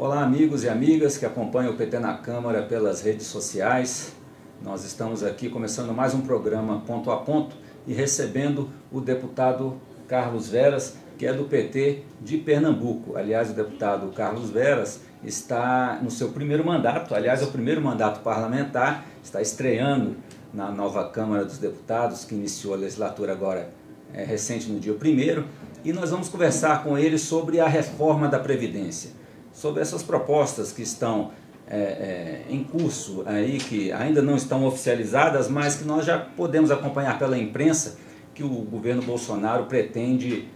Olá, amigos e amigas que acompanham o PT na Câmara pelas redes sociais. Nós estamos aqui começando mais um programa Ponto a Ponto e recebendo o deputado Carlos Veras, que é do PT de Pernambuco. Aliás, o deputado Carlos Veras está no seu primeiro mandato, aliás, é o primeiro mandato parlamentar, está estreando na nova Câmara dos Deputados, que iniciou a legislatura agora recente, no dia 1º, e nós vamos conversar com ele sobre a reforma da Previdência, sobre essas propostas que estão em curso aí, que ainda não estão oficializadas, mas que nós já podemos acompanhar pela imprensa, que o governo Bolsonaro pretende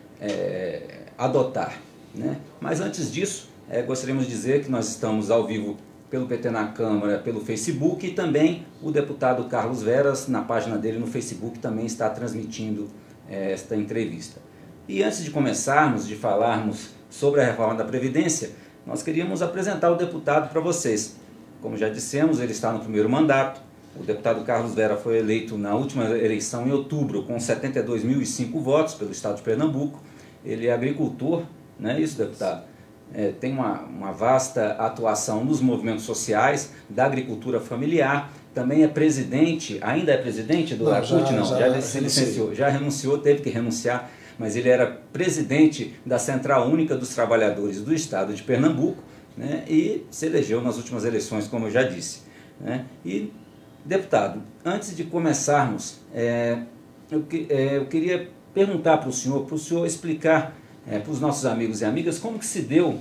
adotar, né? Mas antes disso, gostaríamos de dizer que nós estamos ao vivo pelo PT na Câmara, pelo Facebook, e também o deputado Carlos Veras, na página dele no Facebook, também está transmitindo esta entrevista. E antes de começarmos, de falarmos sobre a reforma da Previdência, nós queríamos apresentar o deputado para vocês. Como já dissemos, ele está no primeiro mandato. O deputado Carlos Veras foi eleito na última eleição em outubro com 72.005 votos pelo estado de Pernambuco. Ele é agricultor, não é isso, deputado? Tem uma vasta atuação nos movimentos sociais, da agricultura familiar. Também é presidente, ainda é presidente do ACUT? Não, já se licenciou, já renunciou, teve que renunciar, mas ele era presidente da Central Única dos Trabalhadores do Estado de Pernambuco, né, e se elegeu nas últimas eleições, como eu já disse, né. E, deputado, antes de começarmos, eu queria perguntar para o senhor explicar para os nossos amigos e amigas como que se deu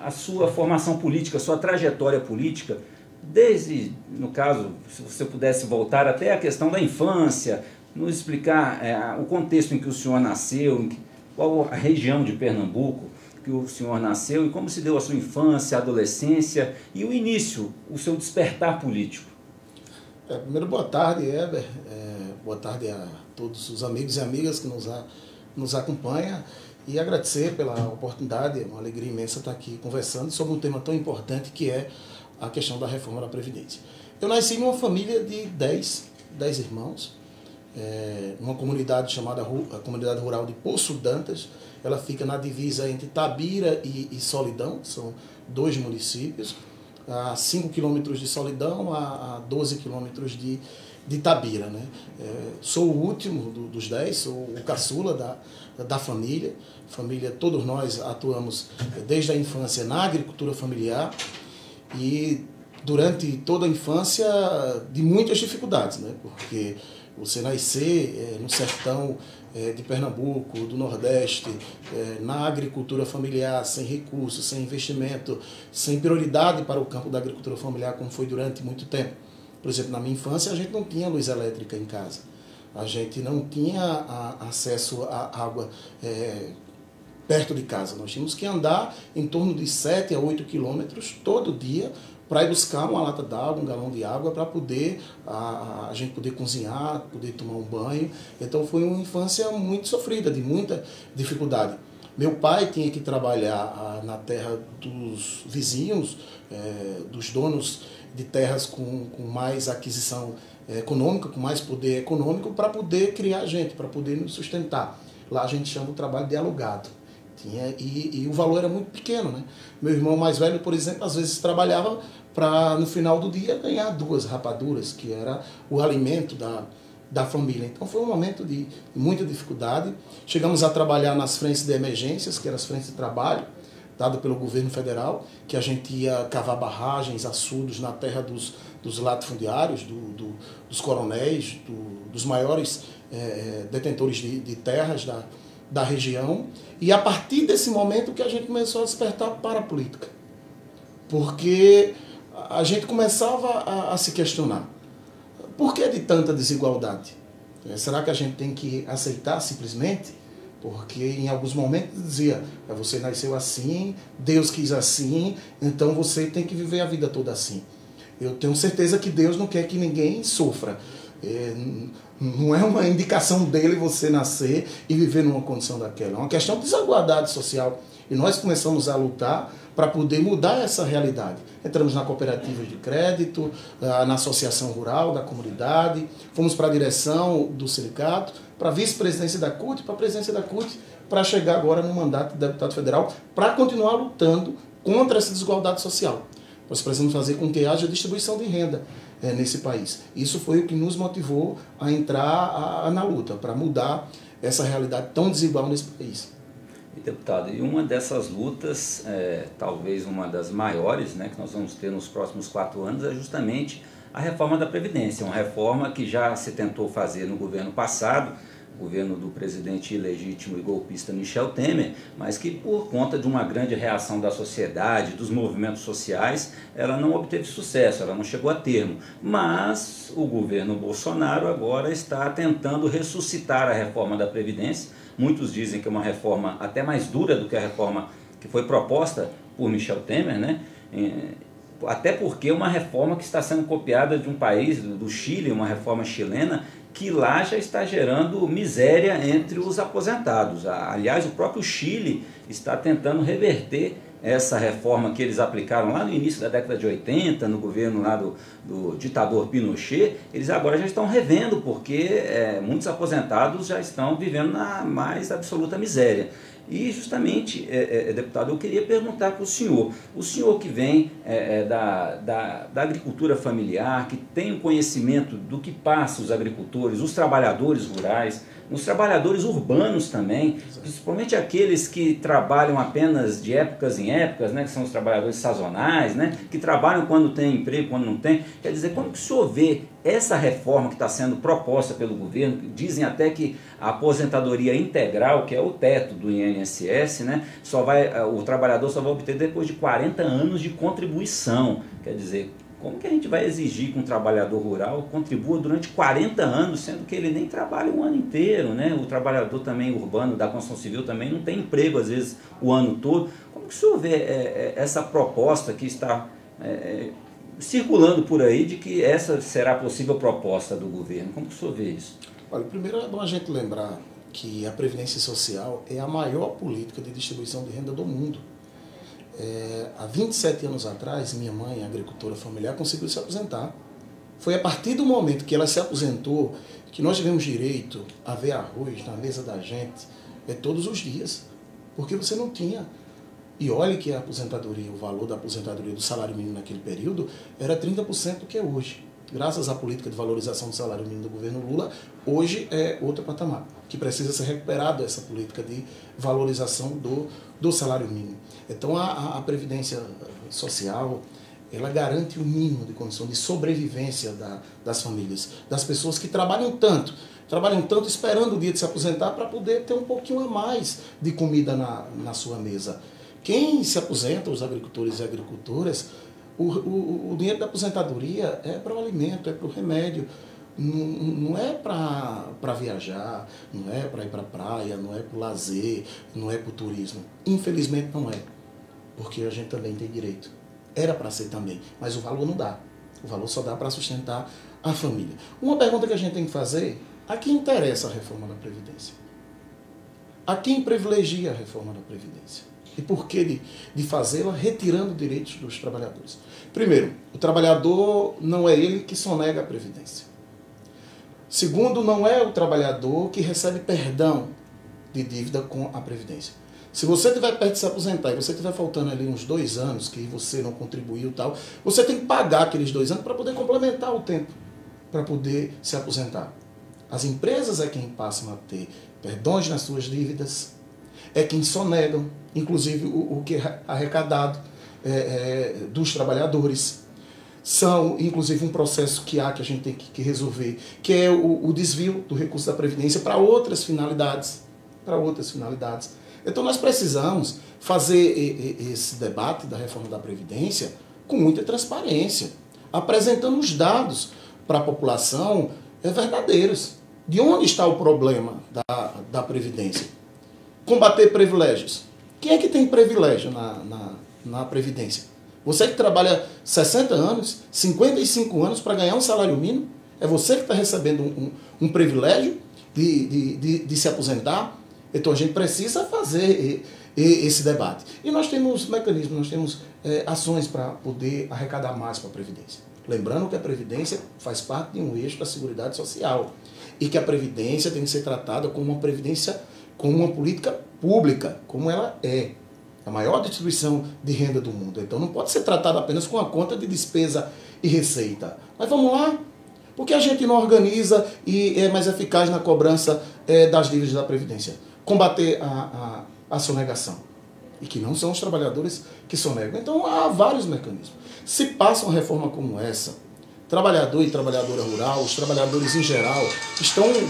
a sua formação política, a sua trajetória política, desde, no caso, se você pudesse voltar até a questão da infância, nos explicar o contexto em que o senhor nasceu, qual a região de Pernambuco que o senhor nasceu e como se deu a sua infância, adolescência e o início, o seu despertar político. Primeiro, boa tarde, Heber. Boa tarde a todos os amigos e amigas que nos acompanham e agradecer pela oportunidade, é uma alegria imensa estar aqui conversando sobre um tema tão importante que é a questão da reforma da Previdência. Eu nasci numa família de 10 irmãos, numa comunidade chamada a Comunidade Rural de Poço Dantas. Ela fica na divisa entre Tabira e Solidão, são 2 municípios, a 5 quilômetros de Solidão, a 12 quilômetros de Tabira, né? Sou o último dos 10, sou o caçula da família. Todos nós atuamos desde a infância na agricultura familiar e durante toda a infância de muitas dificuldades, né? Porque você nascer no sertão de Pernambuco, do Nordeste, na agricultura familiar, sem recursos, sem investimento, sem prioridade para o campo da agricultura familiar, como foi durante muito tempo. Por exemplo, na minha infância a gente não tinha luz elétrica em casa, a gente não tinha acesso à água perto de casa. Nós tínhamos que andar em torno de 7 a 8 quilômetros todo dia para ir buscar uma lata d'água, um galão de água, para poder a gente poder cozinhar, poder tomar um banho. Então foi uma infância muito sofrida, de muita dificuldade. Meu pai tinha que trabalhar na terra dos vizinhos, dos donos de terras com mais aquisição econômica, com mais poder econômico, para poder criar a gente, para poder nos sustentar. Lá a gente chama o trabalho de alugado. E o valor era muito pequeno, né? Meu irmão mais velho, por exemplo, às vezes trabalhava para, no final do dia, ganhar 2 rapaduras, que era o alimento da família. Então foi um momento de muita dificuldade. Chegamos a trabalhar nas frentes de emergências, que eram as frentes de trabalho, dado pelo governo federal, que a gente ia cavar barragens, açudes na terra dos latifundiários, dos coronéis, dos maiores detentores de terras da região. E a partir desse momento que a gente começou a despertar para a política. Porque a gente começava a se questionar. Por que de tanta desigualdade? Será que a gente tem que aceitar simplesmente? Porque em alguns momentos dizia, você nasceu assim, Deus quis assim, então você tem que viver a vida toda assim. Eu tenho certeza que Deus não quer que ninguém sofra. Não é uma indicação dele você nascer e viver numa condição daquela. É uma questão de desigualdade social. E nós começamos a lutar para poder mudar essa realidade. Entramos na cooperativa de crédito, na associação rural da comunidade, fomos para a direção do sindicato, para a vice-presidência da CUT, para a presidência da CUT, para chegar agora no mandato de deputado federal, para continuar lutando contra essa desigualdade social. Nós precisamos fazer com que haja distribuição de renda nesse país. Isso foi o que nos motivou a entrar na luta, para mudar essa realidade tão desigual nesse país. Deputado, e uma dessas lutas, talvez uma das maiores, né, que nós vamos ter nos próximos 4 anos, é justamente a reforma da Previdência, uma reforma que já se tentou fazer no governo passado, governo do presidente ilegítimo e golpista Michel Temer, mas que por conta de uma grande reação da sociedade, dos movimentos sociais, ela não obteve sucesso, ela não chegou a termo. Mas o governo Bolsonaro agora está tentando ressuscitar a reforma da Previdência. Muitos dizem que é uma reforma até mais dura do que a reforma que foi proposta por Michel Temer, né? Até porque é uma reforma que está sendo copiada de um país, do Chile, uma reforma chilena, que lá já está gerando miséria entre os aposentados. Aliás, o próprio Chile está tentando reverter essa reforma que eles aplicaram lá no início da década de 80, no governo lá do ditador Pinochet. Eles agora já estão revendo, porque muitos aposentados já estão vivendo na mais absoluta miséria. E justamente, deputado, eu queria perguntar para o senhor que vem da agricultura familiar, que tem o conhecimento do que passa os agricultores, os trabalhadores rurais, os trabalhadores urbanos também, principalmente aqueles que trabalham apenas de épocas em épocas, né, que são os trabalhadores sazonais, né, que trabalham quando tem emprego, quando não tem. Quer dizer, como que o senhor vê essa reforma que está sendo proposta pelo governo? Dizem até que a aposentadoria integral, que é o teto do INSS, né, o trabalhador só vai obter depois de 40 anos de contribuição. Quer dizer, como que a gente vai exigir que um trabalhador rural contribua durante 40 anos, sendo que ele nem trabalha o ano inteiro, né? O trabalhador também urbano da construção civil também não tem emprego, às vezes, o ano todo. Como que o senhor vê essa proposta que está circulando por aí, de que essa será a possível proposta do governo? Como que o senhor vê isso? Olha, primeiro é bom a gente lembrar que a Previdência Social é a maior política de distribuição de renda do mundo. Há 27 anos atrás, minha mãe, agricultora familiar, conseguiu se aposentar. Foi a partir do momento que ela se aposentou que nós tivemos direito a ver arroz na mesa da gente todos os dias, porque você não tinha. E olhe que a aposentadoria, o valor da aposentadoria do salário mínimo naquele período era 30% do que é hoje. Graças à política de valorização do salário mínimo do governo Lula, hoje é outro patamar, que precisa ser recuperado essa política de valorização do salário mínimo. Então a Previdência Social, ela garante o mínimo de condição de sobrevivência das famílias, das pessoas que trabalham tanto esperando o dia de se aposentar para poder ter um pouquinho a mais de comida na sua mesa. Quem se aposenta, os agricultores e agricultoras, o dinheiro da aposentadoria é para o alimento, é para o remédio, não é para viajar, não é para ir para a praia, não é para o lazer, não é para o turismo. Infelizmente não é, porque a gente também tem direito. Era para ser também, mas o valor não dá. O valor só dá para sustentar a família. Uma pergunta que a gente tem que fazer: a quem interessa a reforma da Previdência? A quem privilegia a reforma da Previdência? E por que de fazê-la retirando direitos dos trabalhadores? Primeiro, o trabalhador não é ele que sonega a Previdência. Segundo, não é o trabalhador que recebe perdão de dívida com a Previdência. Se você estiver perto de se aposentar e você estiver faltando ali uns 2 anos que você não contribuiu e tal, você tem que pagar aqueles 2 anos para poder complementar o tempo, para poder se aposentar. As empresas é quem passam a ter perdões nas suas dívidas, é quem sonegam, inclusive o que é arrecadado dos trabalhadores. São, inclusive, um processo que a gente tem que resolver, que é o desvio do recurso da Previdência para outras finalidades. Então, nós precisamos fazer esse debate da reforma da Previdência com muita transparência, apresentando os dados para a população verdadeiros. De onde está o problema da Previdência? Combater privilégios. Quem é que tem privilégio na Previdência? Você que trabalha 60 anos, 55 anos para ganhar um salário mínimo? É você que está recebendo um privilégio de se aposentar? Então a gente precisa fazer esse debate. E nós temos mecanismos, nós temos ações para poder arrecadar mais para a Previdência. Lembrando que a Previdência faz parte de um eixo da Seguridade Social e que a Previdência tem que ser tratada como uma Previdência, como uma política pública, como ela é. A maior distribuição de renda do mundo. Então não pode ser tratado apenas com a conta de despesa e receita. Mas vamos lá. Por que a gente não organiza e é mais eficaz na cobrança das dívidas da Previdência? Combater a sonegação. E que não são os trabalhadores que sonegam. Então há vários mecanismos. Se passa uma reforma como essa, trabalhador e trabalhadora rural, os trabalhadores em geral,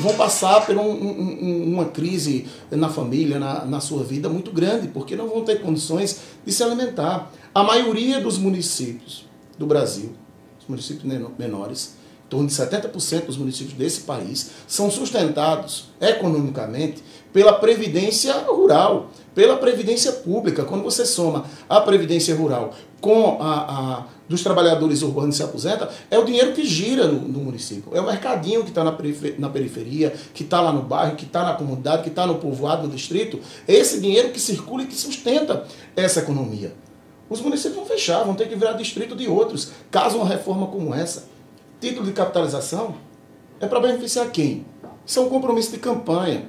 vão passar por uma crise na família, na sua vida muito grande, porque não vão ter condições de se alimentar. A maioria dos municípios do Brasil, os municípios menores, em torno de 70% dos municípios desse país, são sustentados economicamente pela previdência rural, pela previdência pública. Quando você soma a previdência rural com dos trabalhadores urbanos que se aposentam, é o dinheiro que gira no município. É o mercadinho que está na periferia, que está lá no bairro, que está na comunidade, que está no povoado, no distrito. É esse dinheiro que circula e que sustenta essa economia. Os municípios vão fechar, vão ter que virar distrito de outros, caso uma reforma como essa. Título de capitalização é para beneficiar quem? Isso é um compromisso de campanha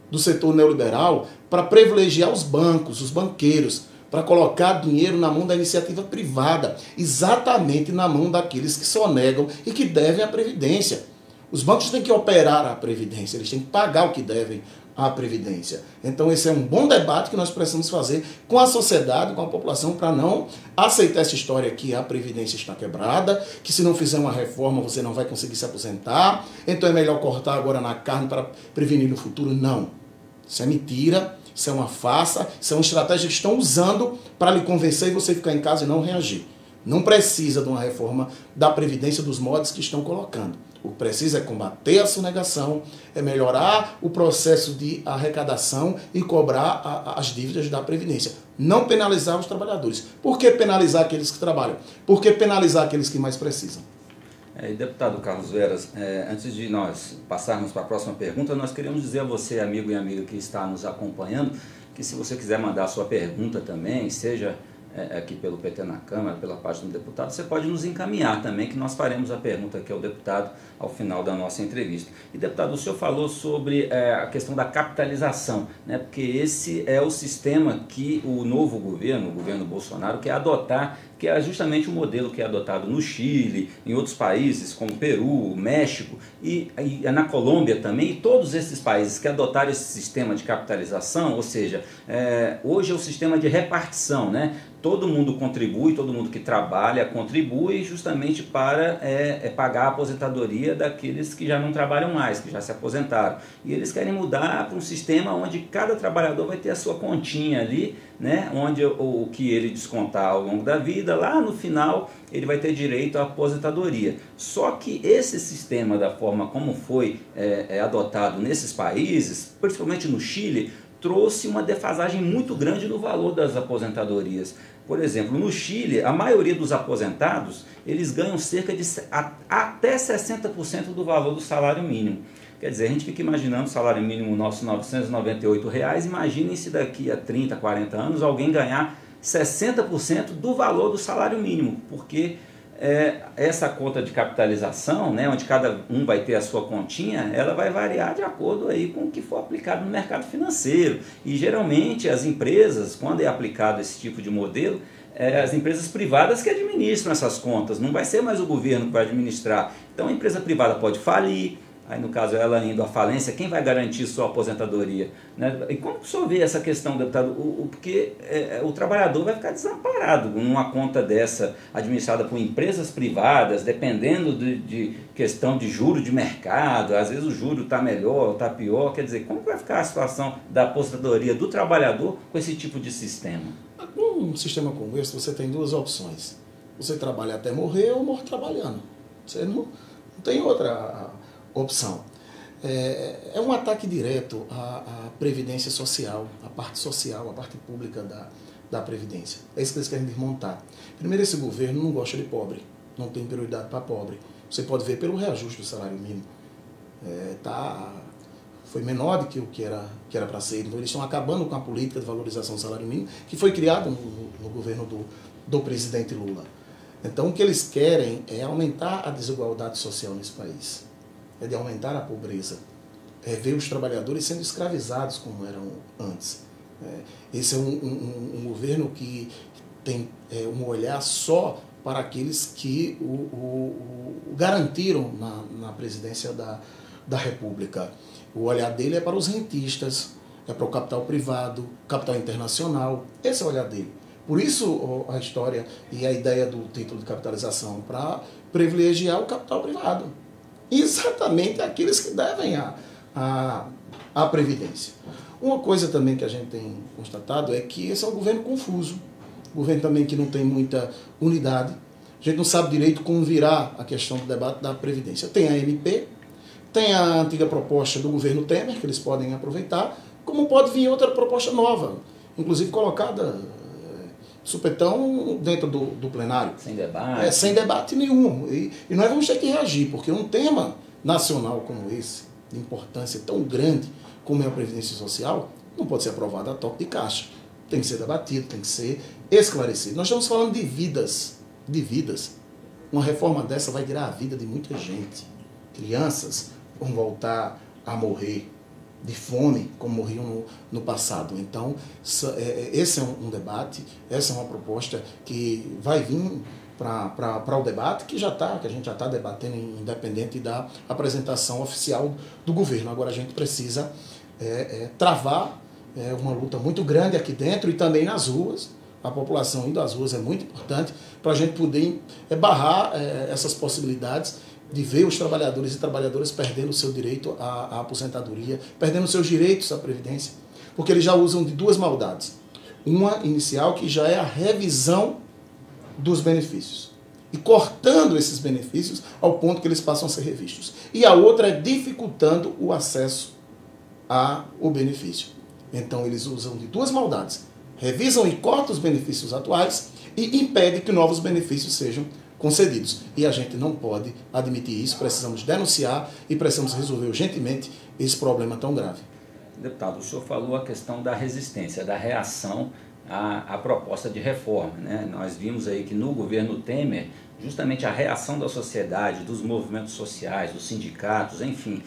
do setor neoliberal para privilegiar os bancos, os banqueiros, para colocar dinheiro na mão da iniciativa privada, exatamente na mão daqueles que sonegam e que devem à Previdência. Os bancos têm que operar a Previdência, eles têm que pagar o que devem à Previdência. Então esse é um bom debate que nós precisamos fazer com a sociedade, com a população, para não aceitar essa história que a Previdência está quebrada, que se não fizer uma reforma você não vai conseguir se aposentar, então é melhor cortar agora na carne para prevenir no futuro. Não. Isso é mentira, isso é uma farsa, isso é uma estratégia que estão usando para lhe convencer e você ficar em casa e não reagir. Não precisa de uma reforma da Previdência dos modos que estão colocando. O que precisa é combater a sonegação, é melhorar o processo de arrecadação e cobrar as dívidas da Previdência. Não penalizar os trabalhadores. Por que penalizar aqueles que trabalham? Por que penalizar aqueles que mais precisam? Deputado Carlos Veras, antes de nós passarmos para a próxima pergunta, nós queremos dizer a você, amigo e amiga que está nos acompanhando, que se você quiser mandar a sua pergunta também, seja aqui pelo PT na Câmara, pela página do deputado, você pode nos encaminhar também, que nós faremos a pergunta aqui ao deputado ao final da nossa entrevista. E, deputado, o senhor falou sobre a questão da capitalização, né? Porque esse é o sistema que o novo governo, o governo Bolsonaro, quer adotar, que é justamente o modelo que é adotado no Chile, em outros países como Peru, México e na Colômbia também, e todos esses países que adotaram esse sistema de capitalização, ou seja, hoje é o sistema de repartição, né? Todo mundo contribui, todo mundo que trabalha contribui justamente para pagar a aposentadoria daqueles que já não trabalham mais, que já se aposentaram. E eles querem mudar para um sistema onde cada trabalhador vai ter a sua continha ali, né? Onde o que ele descontar ao longo da vida, lá no final ele vai ter direito à aposentadoria. Só que esse sistema, da forma como foi adotado nesses países, principalmente no Chile, trouxe uma defasagem muito grande no valor das aposentadorias. Por exemplo, no Chile, a maioria dos aposentados, eles ganham cerca de até 60% do valor do salário mínimo. Quer dizer, a gente fica imaginando o salário mínimo nosso, R$ 998, imaginem se daqui a 30, 40 anos alguém ganhar 60% do valor do salário mínimo, porque essa conta de capitalização, né, onde cada um vai ter a sua continha, ela vai variar de acordo aí com o que for aplicado no mercado financeiro. E geralmente as empresas, quando é aplicado esse tipo de modelo, as empresas privadas que administram essas contas, não vai ser mais o governo que vai administrar. Então a empresa privada pode falir, aí no caso ela indo à falência, quem vai garantir sua aposentadoria? Né? E como que o senhor vê essa questão, deputado? Porque o trabalhador vai ficar desamparado numa conta dessa administrada por empresas privadas, dependendo de questão de juro de mercado, às vezes o juro está melhor, está pior, quer dizer, como que vai ficar a situação da aposentadoria do trabalhador com esse tipo de sistema? Num sistema como esse, você tem duas opções. Você trabalha até morrer ou morre trabalhando. Você não tem outra opção. É um ataque direto à previdência social, à parte social, à parte pública da previdência. É isso que eles querem desmontar. Primeiro, esse governo não gosta de pobre, não tem prioridade para pobre. Você pode ver pelo reajuste do salário mínimo. Foi menor do que o que era para ser. Então eles estão acabando com a política de valorização do salário mínimo que foi criada no governo do presidente Lula. Então o que eles querem é aumentar a desigualdade social nesse país. É de aumentar a pobreza, ver os trabalhadores sendo escravizados como eram antes. Esse é um governo que tem um olhar só para aqueles que o garantiram na presidência da República. O olhar dele é para os rentistas, é para o capital privado, capital internacional. Esse é o olhar dele. Por isso a história e a ideia do título de capitalização, para privilegiar o capital privado. Exatamente aqueles que devem à Previdência. Uma coisa também que a gente tem constatado é que esse é um governo confuso. Um governo também que não tem muita unidade. A gente não sabe direito como virá a questão do debate da Previdência. Tem a MP, tem a antiga proposta do governo Temer, que eles podem aproveitar, como pode vir outra proposta nova, inclusive colocada supetão dentro do plenário. Sem debate. Sem debate nenhum. E nós vamos ter que reagir, porque um tema nacional como esse, de importância tão grande como é a Previdência Social, não pode ser aprovado a toque de caixa. Tem que ser debatido, tem que ser esclarecido. Nós estamos falando de vidas. Uma reforma dessa vai tirar a vida de muita gente. Crianças vão voltar a morrer de fome, como morriam no passado. Então, esse é um debate, essa é uma proposta que vai vir para o debate, que a gente já está debatendo, independente da apresentação oficial do governo. Agora a gente precisa travar uma luta muito grande aqui dentro e também nas ruas. A população indo às ruas é muito importante para a gente poder barrar essas possibilidades de ver os trabalhadores e trabalhadoras perdendo o seu direito à aposentadoria, perdendo seus direitos à Previdência, porque eles já usam de duas maldades. Uma inicial, que já é a revisão dos benefícios, e cortando esses benefícios ao ponto que eles passam a ser revistos. E a outra é dificultando o acesso ao benefício. Então eles usam de duas maldades. Revisam e cortam os benefícios atuais e impedem que novos benefícios sejam concedidos. E a gente não pode admitir isso, precisamos denunciar e precisamos resolver urgentemente esse problema tão grave. Deputado, o senhor falou a questão da resistência, da reação à proposta de reforma, né? Nós vimos aí que no governo Temer, justamente a reação da sociedade, dos movimentos sociais, dos sindicatos, enfim,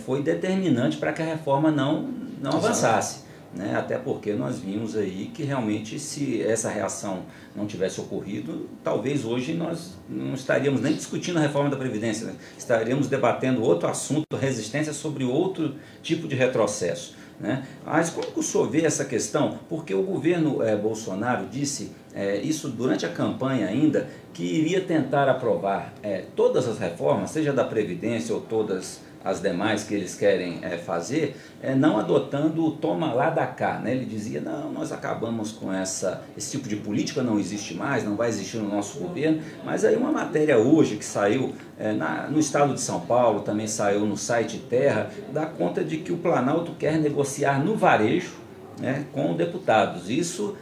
foi determinante para que a reforma não avançasse. Né? Até porque nós vimos aí que realmente, se essa reação não tivesse ocorrido, talvez hoje nós não estaríamos nem discutindo a reforma da Previdência, né? Estaríamos debatendo outro assunto, resistência sobre outro tipo de retrocesso, né? Mas como que o senhor vê essa questão? Porque o governo Bolsonaro disse, isso durante a campanha ainda, que iria tentar aprovar todas as reformas, seja da Previdência ou todas as demais que eles querem fazer, não adotando o toma lá da cá, né? Ele dizia, não, nós acabamos com esse tipo de política, não existe mais, não vai existir no nosso governo. Mas aí uma matéria hoje que saiu no estado de São Paulo, também saiu no site Terra, dá conta de que o Planalto quer negociar no varejo, né, com deputados. Isso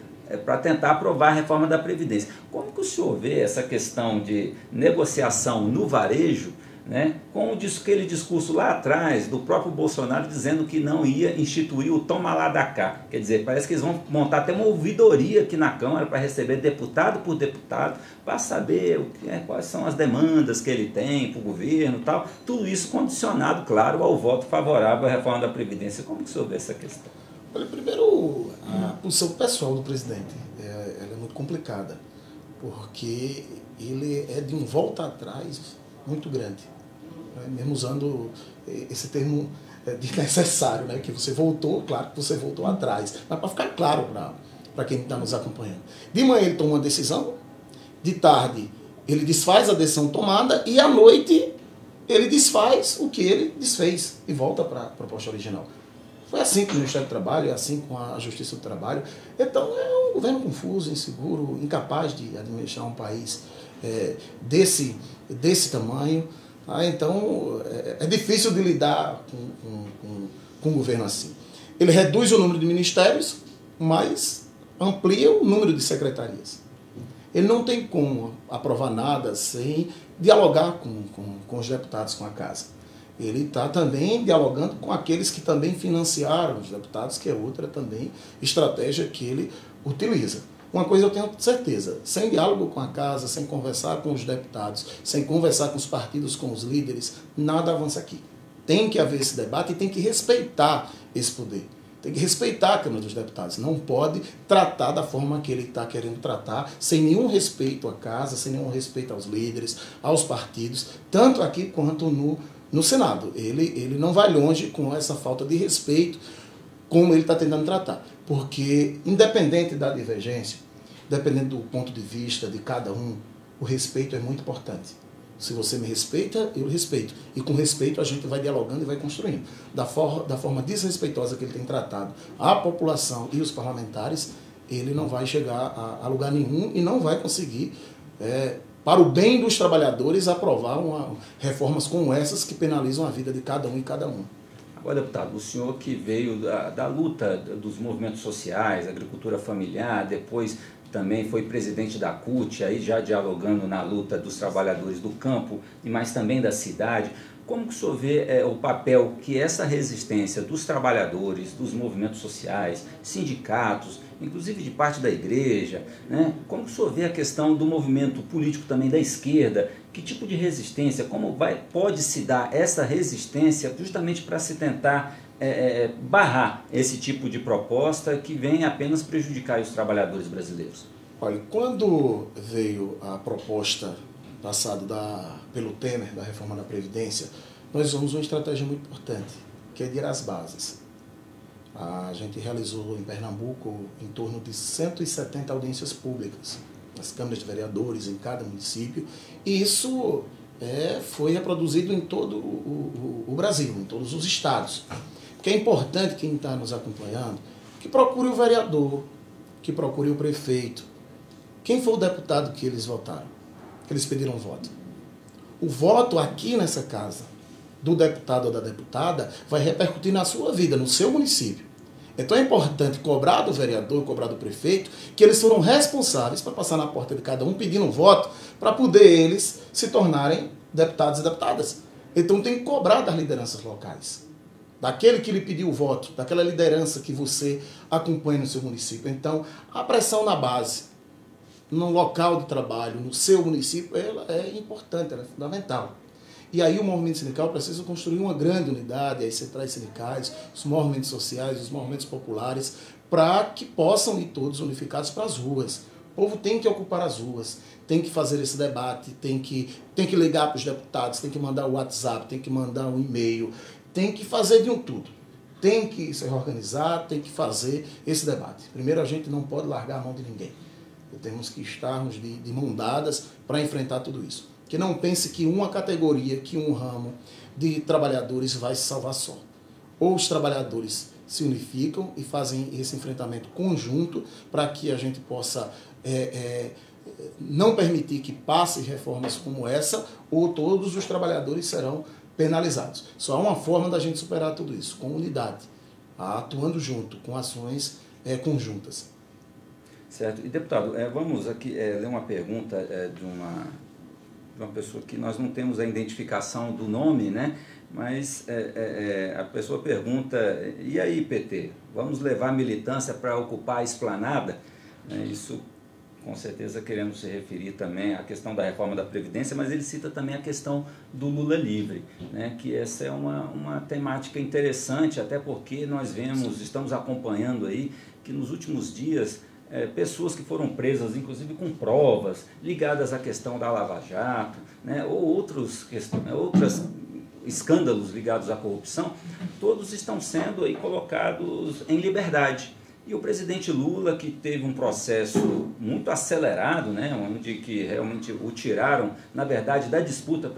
para tentar aprovar a reforma da Previdência. Como que o senhor vê essa questão de negociação no varejo, né, com aquele discurso lá atrás do próprio Bolsonaro dizendo que não ia instituir o toma lá da cá? Quer dizer, parece que eles vão montar até uma ouvidoria aqui na Câmara para receber deputado por deputado, para saber quais são as demandas que ele tem para o governo e tal. Tudo isso condicionado, claro, ao voto favorável à reforma da Previdência. Como que o senhor vê essa questão? Olha, primeiro, a posição pessoal do presidente ela é muito complicada, porque ele é de um volta atrás muito grande. Mesmo usando esse termo de necessário, né? Que você voltou, claro que você voltou atrás, mas para ficar claro para quem está nos acompanhando. De manhã ele toma uma decisão, de tarde ele desfaz a decisão tomada e à noite ele desfaz o que ele desfez e volta para a proposta original. Foi assim com o Ministério do Trabalho, é assim com a Justiça do Trabalho. Então é um governo confuso, inseguro, incapaz de administrar um país desse tamanho. Então, é difícil de lidar com um governo assim. Ele reduz o número de ministérios, mas amplia o número de secretarias. Ele não tem como aprovar nada sem dialogar com os deputados, com a Casa. Ele está também dialogando com aqueles que também financiaram os deputados, que é outra também estratégia que ele utiliza. Uma coisa eu tenho certeza, sem diálogo com a Casa, sem conversar com os deputados, sem conversar com os partidos, com os líderes, nada avança aqui. Tem que haver esse debate e tem que respeitar esse poder. tem que respeitar a Câmara dos Deputados. Não pode tratar da forma que ele está querendo tratar, sem nenhum respeito à casa, sem nenhum respeito aos líderes, aos partidos, tanto aqui quanto no Senado. Ele não vai longe com essa falta de respeito, como ele está tentando tratar. Porque, independente da divergência, dependendo do ponto de vista de cada um, o respeito é muito importante. Se você me respeita, eu respeito. E com respeito a gente vai dialogando e vai construindo. Da forma desrespeitosa que ele tem tratado a população e os parlamentares, ele não vai chegar a lugar nenhum e não vai conseguir, para o bem dos trabalhadores, aprovar reformas como essas que penalizam a vida de cada um e cada um. Agora, deputado, o senhor que veio da luta dos movimentos sociais, agricultura familiar, depois também foi presidente da CUT, aí já dialogando na luta dos trabalhadores do campo, mas também da cidade. Como que o senhor vê o papel que essa resistência dos trabalhadores, dos movimentos sociais, sindicatos, inclusive de parte da igreja, né? Como que o senhor vê a questão do movimento político também da esquerda? Que tipo de resistência, pode se dar essa resistência justamente para se tentar barrar esse tipo de proposta que vem apenas prejudicar os trabalhadores brasileiros? Olha, quando veio a proposta passada pelo Temer, da reforma da Previdência, nós usamos uma estratégia muito importante, que é de ir às bases. A gente realizou em Pernambuco em torno de 170 audiências públicas, nas câmaras de vereadores, em cada município, e isso foi reproduzido em todo o Brasil, em todos os estados. Porque é importante quem está nos acompanhando que procure o vereador, que procure o prefeito. Quem foi o deputado que eles votaram? Que eles pediram voto? O voto aqui nessa casa do deputado ou da deputada vai repercutir na sua vida, no seu município. Então é importante cobrar do vereador, cobrar do prefeito, que eles foram responsáveis para passar na porta de cada um pedindo um voto para poder eles se tornarem deputados e deputadas. Então tem que cobrar das lideranças locais, daquele que lhe pediu o voto, daquela liderança que você acompanha no seu município. Então a pressão na base, no local de trabalho, no seu município, ela é importante, ela é fundamental. E aí o movimento sindical precisa construir uma grande unidade, as centrais sindicais, os movimentos sociais, os movimentos populares, para que possam ir todos unificados para as ruas. O povo tem que ocupar as ruas, tem que fazer esse debate, tem que ligar para os deputados, tem que mandar o WhatsApp, tem que mandar um e-mail, tem que fazer de um tudo. Tem que se organizar, tem que fazer esse debate. Primeiro, a gente não pode largar a mão de ninguém. Temos que estarmos de mão dadas para enfrentar tudo isso. Que não pense que uma categoria, que um ramo de trabalhadores vai se salvar só. Ou os trabalhadores se unificam e fazem esse enfrentamento conjunto para que a gente possa não permitir que passe reformas como essa, ou todos os trabalhadores serão penalizados. Só há uma forma da gente superar tudo isso, com unidade, atuando junto, com ações conjuntas. Certo. E, deputado, vamos aqui ler uma pergunta de uma pessoa que nós não temos a identificação do nome, né? Mas a pessoa pergunta, e aí, PT, vamos levar a militância para ocupar a esplanada? Isso, com certeza, querendo se referir também à questão da reforma da Previdência, mas ele cita também a questão do Lula livre, né? Que essa é uma temática interessante, até porque nós estamos acompanhando aí que nos últimos dias pessoas que foram presas, inclusive com provas ligadas à questão da Lava Jato, né, ou outros escândalos ligados à corrupção, todos estão sendo aí colocados em liberdade. E o presidente Lula, que teve um processo muito acelerado, né, onde que realmente o tiraram, na verdade, da disputa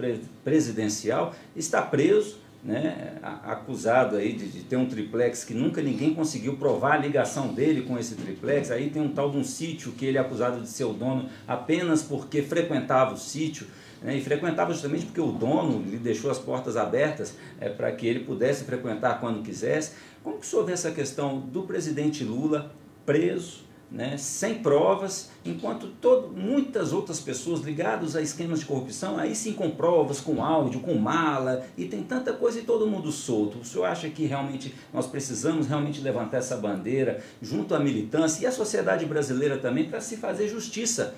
presidencial, está preso, né, acusado aí de ter um triplex que nunca ninguém conseguiu provar a ligação dele com esse triplex. Aí tem um tal de um sítio que ele é acusado de ser o dono apenas porque frequentava o sítio, né, e frequentava justamente porque o dono lhe deixou as portas abertas para que ele pudesse frequentar quando quisesse. Como que o senhor vê essa questão do presidente Lula preso, né, sem provas, enquanto muitas outras pessoas ligadas a esquemas de corrupção, aí sim com provas, com áudio, com mala, e tem tanta coisa e todo mundo solto? O senhor acha que realmente nós precisamos realmente levantar essa bandeira junto à militância e à sociedade brasileira também para se fazer justiça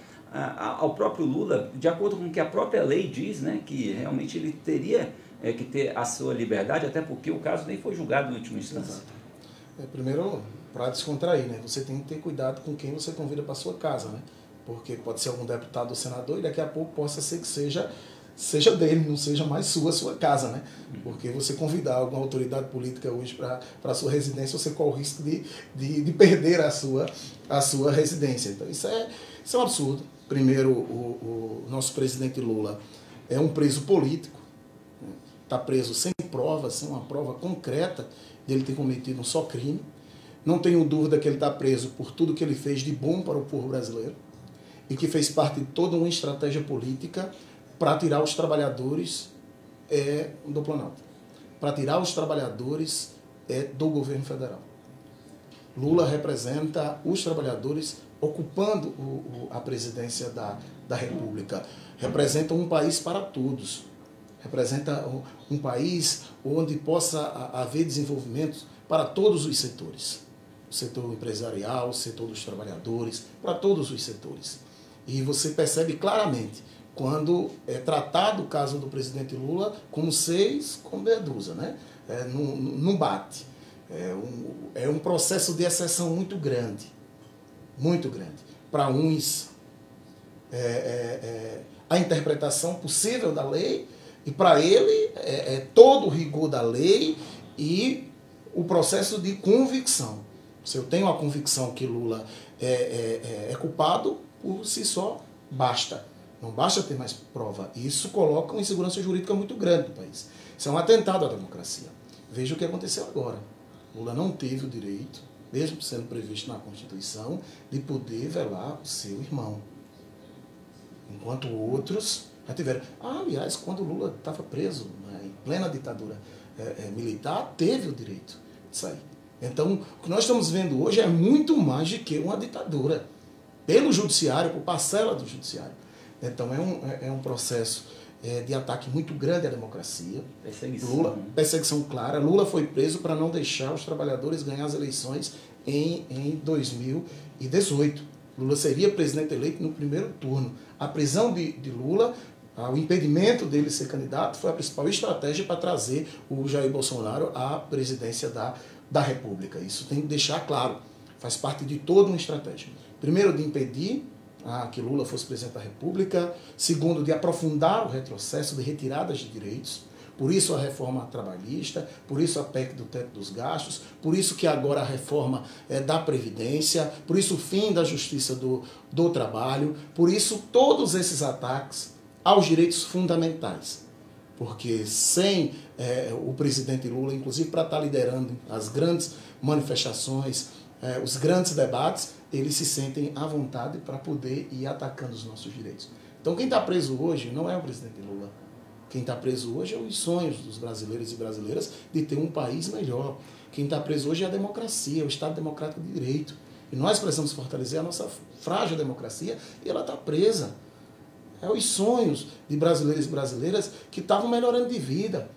ao próprio Lula, de acordo com o que a própria lei diz, né, que realmente ele teria que ter a sua liberdade, até porque o caso nem foi julgado em última instância? Exato. Primeiro, para descontrair, né? Você tem que ter cuidado com quem você convida para sua casa, né? Porque pode ser algum deputado ou senador e daqui a pouco possa ser que seja dele, não seja mais sua casa, né? Porque você convidar alguma autoridade política hoje para a sua residência, você corre o risco de perder a sua residência. Então isso é um absurdo. Primeiro, o nosso presidente Lula é um preso político, está preso sem prova, sem uma prova concreta dele ter cometido um só crime. Não tenho dúvida que ele está preso por tudo que ele fez de bom para o povo brasileiro e que fez parte de toda uma estratégia política para tirar os trabalhadores do Planalto, para tirar os trabalhadores do governo federal. Lula representa os trabalhadores ocupando a presidência da República. Representa um país para todos. Representa um país onde possa haver desenvolvimento para todos os setores. O setor empresarial, o setor dos trabalhadores, para todos os setores. E você percebe claramente quando é tratado o caso do presidente Lula como seis com medusa, né? Não bate. É um processo de exceção muito grande. Muito grande. Para uns, a interpretação possível da lei, e para ele todo o rigor da lei e o processo de convicção. Se eu tenho a convicção que Lula é culpado, por si só, basta. Não basta ter mais prova. Isso coloca uma insegurança jurídica muito grande no país. Isso é um atentado à democracia. Veja o que aconteceu agora. Lula não teve o direito, mesmo sendo previsto na Constituição, de poder velar o seu irmão. Enquanto outros já tiveram. Aliás, quando Lula estava preso, né, em plena ditadura militar, teve o direito de sair. Então, o que nós estamos vendo hoje é muito mais do que uma ditadura. Pelo judiciário, por parcela do judiciário. Então, é um processo de ataque muito grande à democracia. Perseguição clara. Lula foi preso para não deixar os trabalhadores ganhar as eleições em 2018. Lula seria presidente eleito no primeiro turno. A prisão de Lula, o impedimento dele ser candidato, foi a principal estratégia para trazer o Jair Bolsonaro à presidência da República. Isso tem que deixar claro. Faz parte de toda uma estratégia. Primeiro, de impedir que Lula fosse presidente da República. Segundo, de aprofundar o retrocesso de retiradas de direitos. Por isso a reforma trabalhista, por isso a PEC do teto dos gastos, por isso que agora a reforma da Previdência, por isso o fim da justiça do trabalho, por isso todos esses ataques aos direitos fundamentais. Porque sem o presidente Lula, inclusive para estar liderando as grandes manifestações, os grandes debates, eles se sentem à vontade para poder ir atacando os nossos direitos. Então quem está preso hoje não é o presidente Lula. Quem está preso hoje é os sonhos dos brasileiros e brasileiras de ter um país melhor. Quem está preso hoje é a democracia, o Estado Democrático de Direito. E nós precisamos fortalecer a nossa frágil democracia e ela está presa. É os sonhos de brasileiros e brasileiras que estavam melhorando de vida,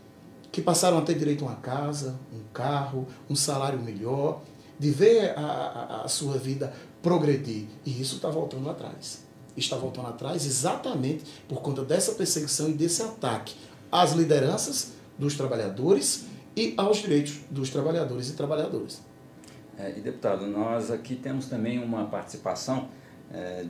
que passaram a ter direito a uma casa, um carro, um salário melhor, de ver a sua vida progredir. E isso está voltando atrás. Está voltando atrás exatamente por conta dessa perseguição e desse ataque às lideranças dos trabalhadores e aos direitos dos trabalhadores e trabalhadoras. E deputado, nós aqui temos também uma participação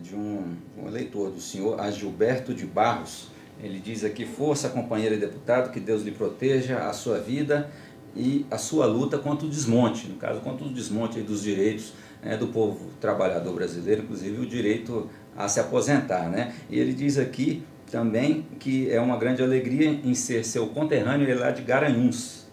de um eleitor do senhor Agilberto de Barros. Ele diz aqui: força, companheiro e deputado, que Deus lhe proteja a sua vida e a sua luta contra o desmonte, no caso, contra o desmonte dos direitos do povo trabalhador brasileiro, inclusive o direito a se aposentar, né? E ele diz aqui também que é uma grande alegria em ser seu conterrâneo, ele é lá de Garanhuns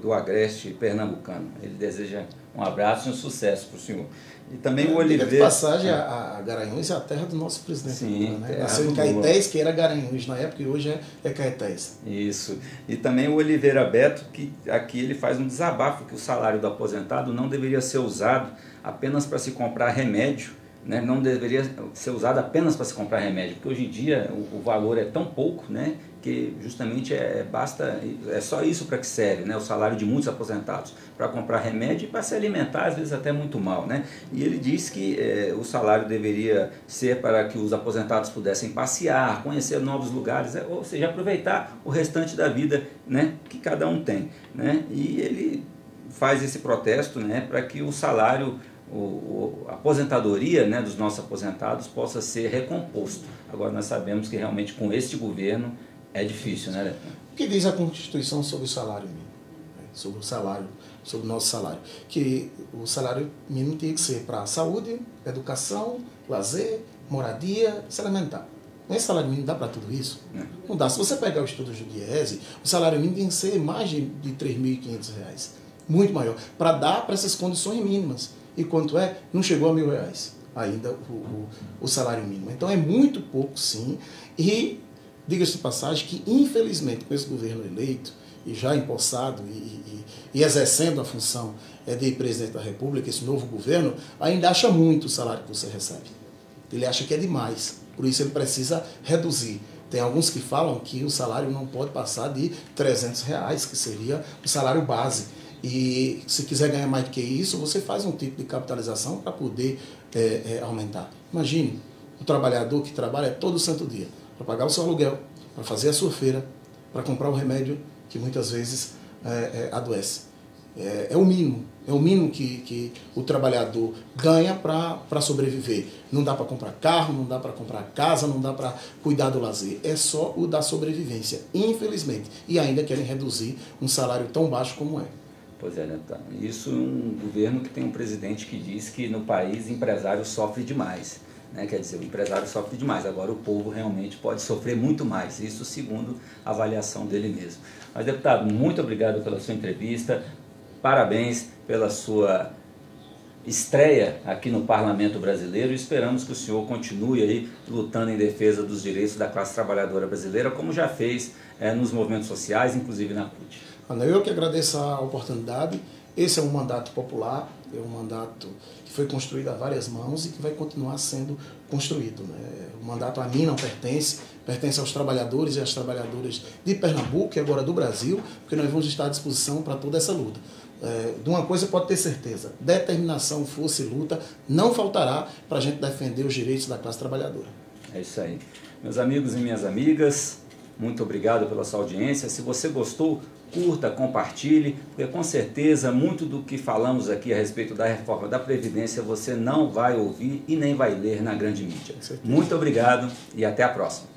do Agreste pernambucano. Ele deseja um abraço e um sucesso para o senhor. E também o Oliveira... De passagem, a Garanhuns é a terra do nosso presidente. Sim, Lula, né? Nasceu em Caetés, que era Garanhuns na época, e hoje é Caetés. Isso. E também o Oliveira Beto, que aqui ele faz um desabafo que o salário do aposentado não deveria ser usado apenas para se comprar remédio, né? Não deveria ser usado apenas para se comprar remédio, porque hoje em dia o valor é tão pouco, né, que justamente é só isso para que serve, né, o salário de muitos aposentados, para comprar remédio e para se alimentar, às vezes até muito mal, né? E ele diz que o salário deveria ser para que os aposentados pudessem passear, conhecer novos lugares, ou seja, aproveitar o restante da vida, né, que cada um tem, né? E ele faz esse protesto, né, para que o salário, a aposentadoria, né, dos nossos aposentados possa ser recomposto. Agora nós sabemos que realmente com este governo é difícil, né, Letão? O que diz a Constituição sobre o salário mínimo? Sobre o salário, sobre o nosso salário? Que o salário mínimo tinha que ser para saúde, educação, lazer, moradia, salário alimentar. Esse salário mínimo dá para tudo isso? Não dá. Se você pegar o estudo do Diese, o salário mínimo tem que ser mais de R$ 3.500. Muito maior. Para dar para essas condições mínimas. E quanto é? Não chegou a R$ 1.000 ainda o salário mínimo. Então é muito pouco, sim. E diga-se de passagem que, infelizmente, com esse governo eleito, e já empossado e exercendo a função de presidente da República, esse novo governo, ainda acha muito o salário que você recebe. Ele acha que é demais. Por isso ele precisa reduzir. Tem alguns que falam que o salário não pode passar de R$300, que seria o salário base. E se quiser ganhar mais do que isso, você faz um tipo de capitalização para poder aumentar. Imagine o trabalhador que trabalha todo santo dia para pagar o seu aluguel, para fazer a sua feira, para comprar o remédio que muitas vezes adoece. É o mínimo que o trabalhador ganha para sobreviver. Não dá para comprar carro, não dá para comprar casa, não dá para cuidar do lazer. É só o da sobrevivência, infelizmente. E ainda querem reduzir um salário tão baixo como é. Pois é, né? Isso é um governo que tem um presidente que diz que no país empresário sofre demais. Né? Quer dizer, o empresário sofre demais, agora o povo realmente pode sofrer muito mais, isso segundo a avaliação dele mesmo. Mas, deputado, muito obrigado pela sua entrevista, parabéns pela sua estreia aqui no Parlamento Brasileiro e esperamos que o senhor continue aí lutando em defesa dos direitos da classe trabalhadora brasileira, como já fez nos movimentos sociais, inclusive na CUT. Eu que agradeço a oportunidade. Esse é um mandato popular, é um mandato que foi construído a várias mãos e que vai continuar sendo construído. Né? O mandato a mim não pertence, pertence aos trabalhadores e às trabalhadoras de Pernambuco e agora do Brasil, porque nós vamos estar à disposição para toda essa luta. De uma coisa pode ter certeza, determinação, força e luta não faltará para a gente defender os direitos da classe trabalhadora. É isso aí. Meus amigos e minhas amigas, muito obrigado pela sua audiência. Se você gostou, curta, compartilhe, porque com certeza muito do que falamos aqui a respeito da reforma da Previdência você não vai ouvir e nem vai ler na grande mídia. Muito obrigado e até a próxima.